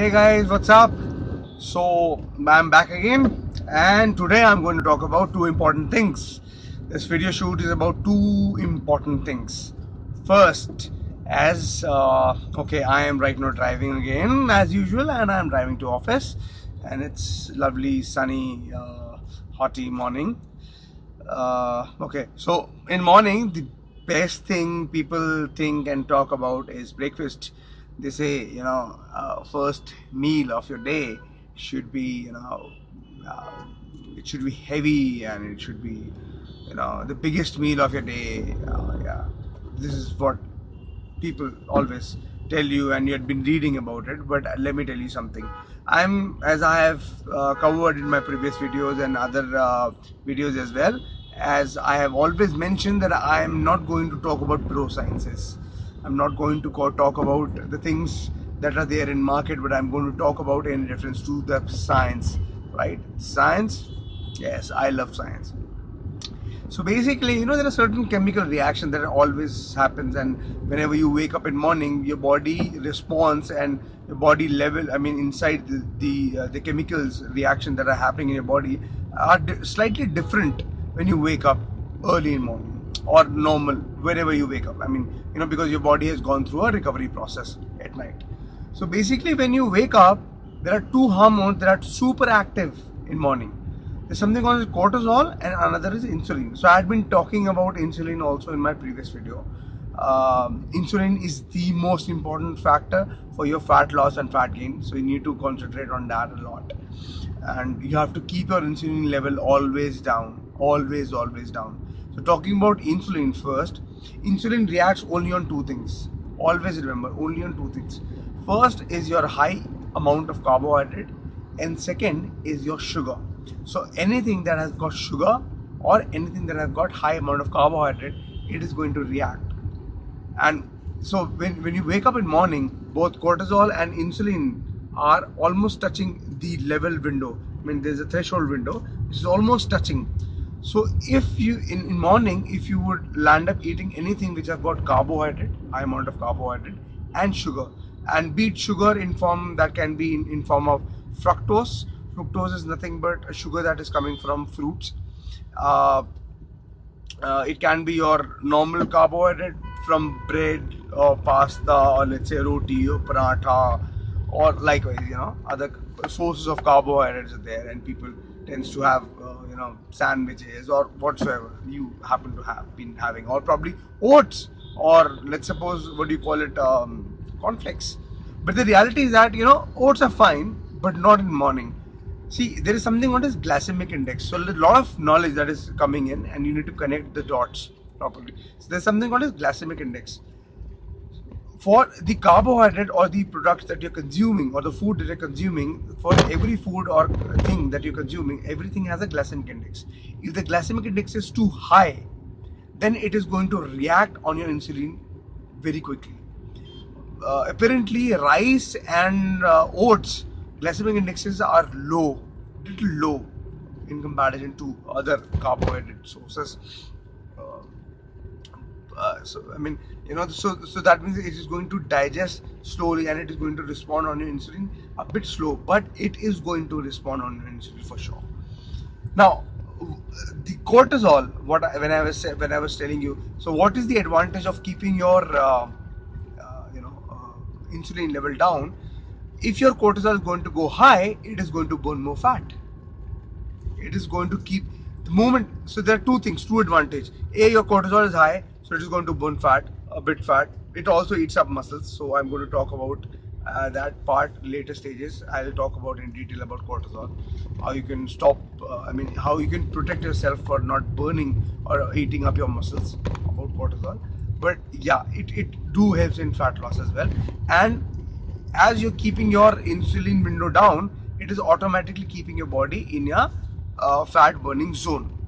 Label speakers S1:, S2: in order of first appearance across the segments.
S1: Hey guys, what's up? So I'm back again, and today I'm going to talk about two important things. This video shoot is about two important things. First, I am right now driving again as usual, and I'm driving to office, and it's lovely sunny, hotty morning. So in morning, the best thing people think and talk about is breakfast. They say, first meal of your day should be, uh, it should be heavy and it should be, the biggest meal of your day. Yeah, this is what people always tell you, and you had been reading about it. But let me tell you something. As I have covered in my previous videos and other videos as well, as I have always mentioned, that I am not going to talk about bro sciences. I'm not going to talk about the things that are there in market, but I'm going to talk about in reference to the science, right? Science. Yes, I love science. So basically, there are certain chemical reaction that always happens, and whenever you wake up in morning, your body responds, and your body level, I mean, inside the chemicals reaction that are happening in your body are slightly different when you wake up early in morning or normal wherever you wake up. I mean, because your body has gone through a recovery process at night. So basically, when you wake up, there are two hormones that are super active in morning. There's something called cortisol and another is insulin. So I had been talking about insulin also in my previous video. Insulin is the most important factor for your fat loss and fat gain. So you need to concentrate on that a lot. And you have to keep your insulin level always down. Always down. So talking about insulin first, insulin reacts only on two things. Always remember, only on two things. First is your high amount of carbohydrate, and second is your sugar. So anything that has got sugar or anything that has got high amount of carbohydrate, it is going to react. And so when you wake up in morning, both cortisol and insulin are almost touching the level window. I mean, there's a threshold window which is almost touching. So if you in morning, if you would land up eating anything which has got carbohydrate, high amount of carbohydrate and sugar, and beat sugar in form that can be in form of fructose. Fructose is nothing but a sugar that is coming from fruits. Uh, it can be your normal carbohydrate from bread or pasta, or let's say roti or paratha, or likewise, other sources of carbohydrates are there, and people tends to have sandwiches or whatsoever you happen to have been having, or probably oats, or let's suppose, what do you call it, cornflakes. But the reality is that oats are fine, but not in morning. See, there is something called as glycemic index. So a lot of knowledge that is coming in, and you need to connect the dots properly. So there's something called as glycemic index. For the carbohydrate or the products that you're consuming, or the food that you're consuming, for every food or thing that you're consuming, everything has a glycemic index. If the glycemic index is too high, then it is going to react on your insulin very quickly. Apparently rice and oats glycemic indexes are little low in comparison to other carbohydrate sources. Uh, so I mean, so that means it is going to digest slowly, and it is going to respond on your insulin a bit slow, but it is going to respond on your insulin for sure. Now, the cortisol, when I was telling you, so what is the advantage of keeping your insulin level down? If your cortisol is going to go high, it is going to burn more fat. It is going to keep the movement. So there are two things, two advantage. A, your cortisol is high, so it is going to burn fat, a bit fat. It also eats up muscles. So I'm going to talk about that part later stages. I'll talk about in detail about cortisol, how you can stop. How you can protect yourself for not burning or eating up your muscles about cortisol. But yeah, it do helps in fat loss as well. And as you're keeping your insulin window down, it is automatically keeping your body in a fat burning zone.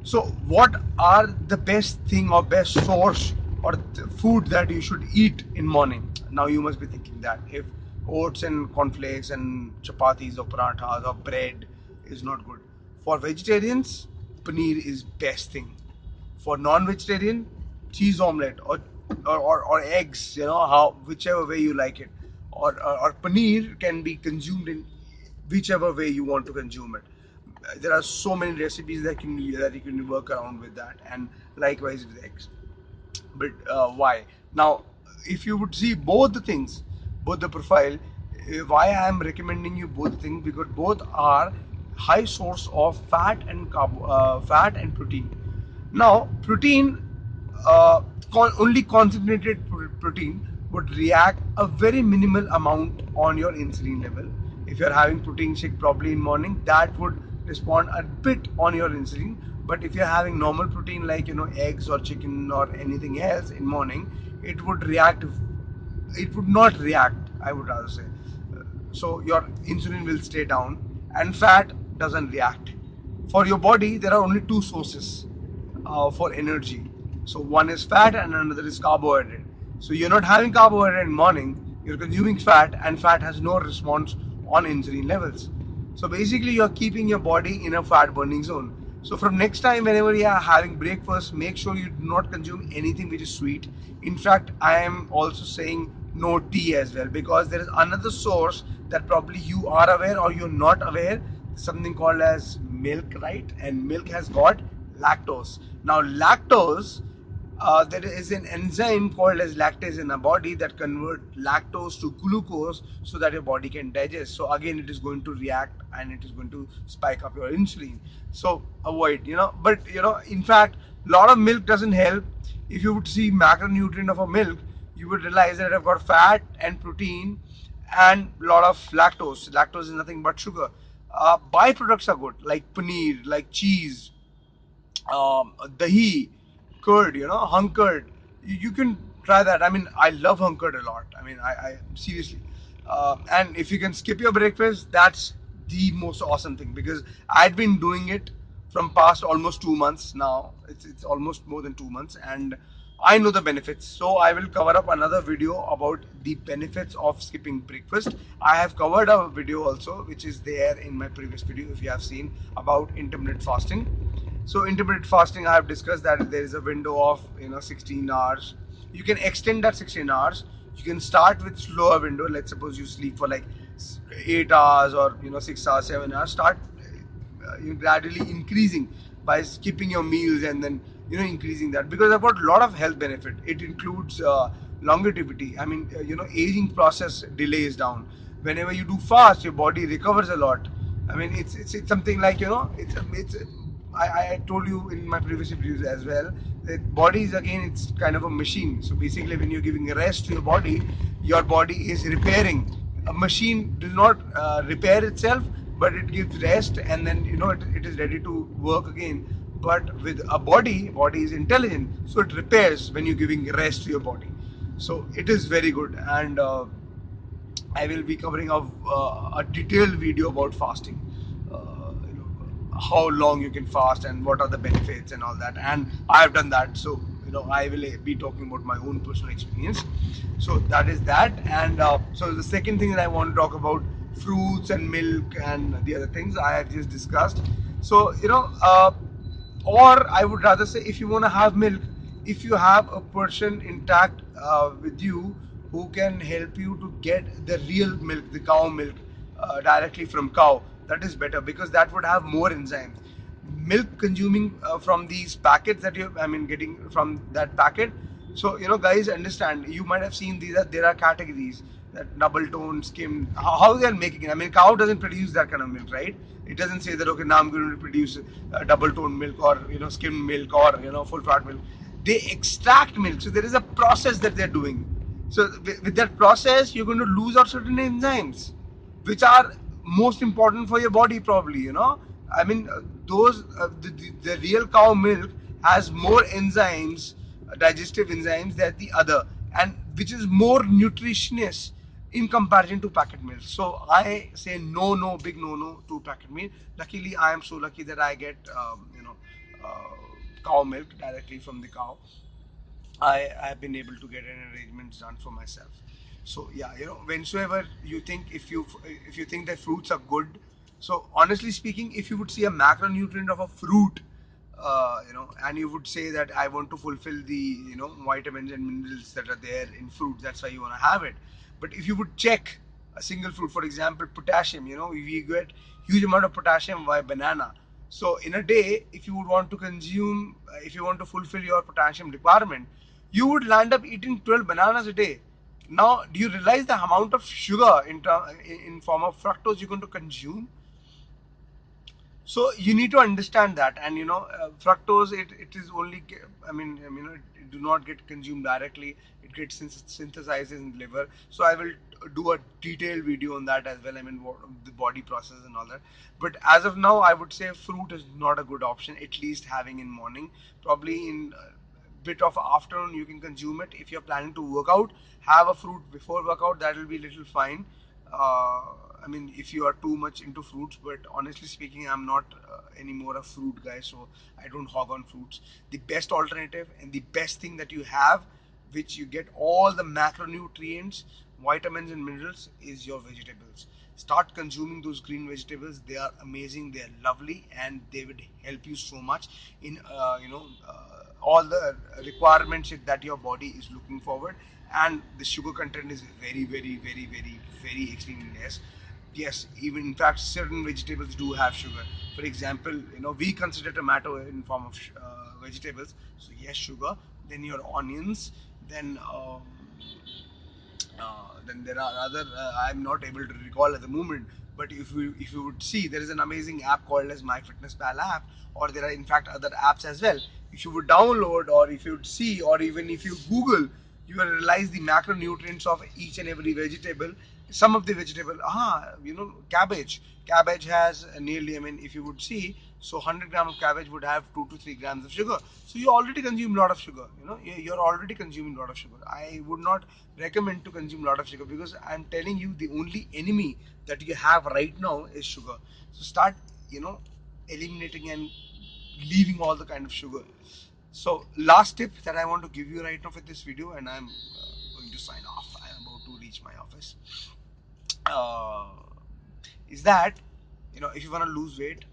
S1: So what are the best thing or best source or food that you should eat in morning? Now you must be thinking that if oats and cornflakes and chapatis or parathas or bread is not good. For vegetarians, paneer is best thing. For non-vegetarian, cheese omelette or eggs, how whichever way you like it. or paneer can be consumed in whichever way you want to consume it. There are so many recipes that you can work around with that, and likewise with eggs. But why? Now, if you would see both the things, both the profile, why I am recommending you both things, because both are high source of fat and protein. Now, protein, only concentrated protein would react a very minimal amount on your insulin level. If you're having protein shake probably in morning, that would respond a bit on your insulin. But if you're having normal protein like eggs or chicken or anything else in morning, it would react. It would not react, I would rather say. So your insulin will stay down, and fat doesn't react. For your body, there are only two sources for energy. So one is fat and another is carbohydrate. So you're not having carbohydrate in morning, you're consuming fat, and fat has no response on insulin levels. So basically you're keeping your body in a fat burning zone. So from next time whenever you are having breakfast, make sure you do not consume anything which is sweet. In fact, I am also saying no tea as well, because there is another source that probably you are aware or you're not aware, something called as milk, right? And milk has got lactose. Now lactose, there is an enzyme called as lactase in the body that convert lactose to glucose so that your body can digest. So again, it is going to react and it is going to spike up your insulin. So avoid, but in fact, a lot of milk doesn't help. If you would see macronutrient of a milk, you would realize that I've got fat and protein and a lot of lactose. Lactose is nothing but sugar. Byproducts are good, like paneer, like cheese, dahi, curd, hung curd. You can try that. I mean, I love hung curd a lot. I mean, I seriously. And if you can skip your breakfast, that's the most awesome thing, because I'd been doing it from past almost 2 months now. It's almost more than 2 months, and I know the benefits. So I will cover up another video about the benefits of skipping breakfast. I have covered a video also, which is there in my previous video if you have seen, about intermittent fasting. So intermittent fasting, I have discussed that there is a window of 16 hours. You can extend that 16 hours. You can start with slower window. Let's suppose you sleep for like 8 hours or 6 hours, 7 hours. Start you gradually increasing by skipping your meals, and then increasing that, because I've got a lot of health benefit. It includes longevity. I mean, aging process delays down. Whenever you do fast, your body recovers a lot. I mean, it's something like it's I told you in my previous videos as well that body is, again, it's kind of a machine. So basically, when you're giving a rest to your body is repairing. A machine does not repair itself, but it gives rest, and then it is ready to work again. But with a body is intelligent, so it repairs when you're giving rest to your body. So it is very good, and I will be covering a detailed video about fasting, how long you can fast and what are the benefits and all that. And I have done that, so I will be talking about my own personal experience. So that is that. And so the second thing that I want to talk about, fruits and milk and the other things I have just discussed. So or I would rather say, if you want to have milk, if you have a person intact with you who can help you to get the real milk, the cow milk, directly from cow, that is better, because that would have more enzymes. Milk consuming from these packets that I mean, getting from that packet. So guys, understand. You might have seen there are categories, that double tone, skim. How they are making it. I mean, cow doesn't produce that kind of milk, right? It doesn't say that, okay, now I'm going to produce double tone milk, or skim milk, or full fat milk. They extract milk, so there is a process that they're doing. So with that process, you're going to lose out certain enzymes, which are most important for your body, probably. I mean, those the real cow milk has more enzymes, digestive enzymes, than the other, and which is more nutritious in comparison to packet milk. So I say no, no, big no, no to packet milk. Luckily, I am so lucky that I get uh, cow milk directly from the cow. I have been able to get an arrangements done for myself. So yeah, whensoever you think, if you think that fruits are good, so honestly speaking, if you would see a macronutrient of a fruit, and you would say that I want to fulfill the vitamins and minerals that are there in fruit, that's why you want to have it. But if you would check a single fruit, for example, potassium, we get huge amount of potassium via banana. So in a day, if you would want to consume, if you want to fulfill your potassium requirement, you would land up eating 12 bananas a day. Now, do you realize the amount of sugar in form of fructose you're going to consume? So you need to understand that, and fructose, it is only, it do not get consumed directly. It gets synthesized in the liver. So I will do a detailed video on that as well. What the body process and all that. But as of now, I would say fruit is not a good option, at least having in morning. Probably in bit of afternoon you can consume it. If you're planning to work out, have a fruit before workout. That will be little fine. If you are too much into fruits, but honestly speaking, I'm not anymore a fruit guy, so I don't hog on fruits. The best alternative and the best thing that you have, which you get all the macronutrients, vitamins, and minerals, is your vegetables. Start consuming those green vegetables. They are amazing, they are lovely, and they would help you so much in all the requirements that your body is looking forward. And the sugar content is very, very, very, very, very extremely less. Yes, even in fact certain vegetables do have sugar. For example, we consider tomato in form of vegetables, so yes, sugar. Then your onions, then then there are other, I'm not able to recall at the moment. But if you would see, there is an amazing app called as MyFitnessPal app, or there are in fact other apps as well. If you would download, or if you would see, or even if you Google, you will realize the macronutrients of each and every vegetable. Some of the vegetable, cabbage has nearly, if you would see, so 100 gram of cabbage would have 2 to 3 grams of sugar. So you already consume a lot of sugar. You're already consuming a lot of sugar. I would not recommend to consume a lot of sugar, because I'm telling you, the only enemy that you have right now is sugar. So start, eliminating and leaving all the kind of sugar. So last tip that I want to give you right now for this video, and I'm going to sign off. I'm about to reach my office. Uh, is that, if you want to lose weight,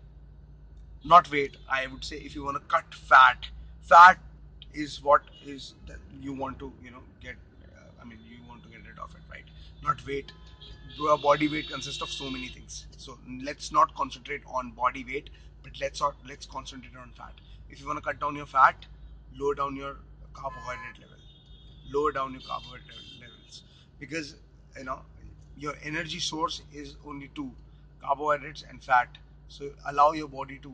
S1: not weight, I would say, if you want to cut fat is what is that you want to, get. You want to get rid of it, right? Not weight. Your body weight consists of so many things. So let's not concentrate on body weight, but let's concentrate on fat. If you want to cut down your fat, lower down your carbohydrate level. Lower down your carbohydrate levels, because you know your energy source is only two: carbohydrates and fat. So allow your body to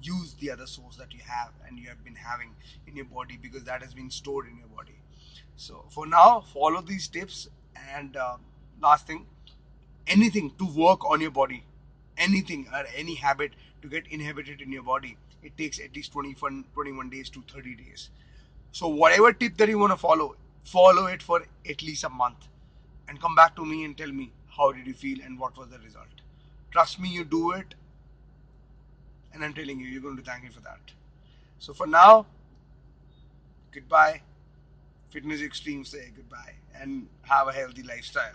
S1: use the other source that you have and you have been having in your body, because that has been stored in your body. So for now, follow these tips. And last thing, anything to work on your body, anything or any habit to get inhibited in your body, it takes at least 21 days to 30 days. So whatever tip that you want to follow it for at least a month, and come back to me and tell me how did you feel and what was the result. Trust me, you do it, and I'm telling you, you're going to thank me for that. So for now, goodbye. Fitness Extreme say goodbye and have a healthy lifestyle.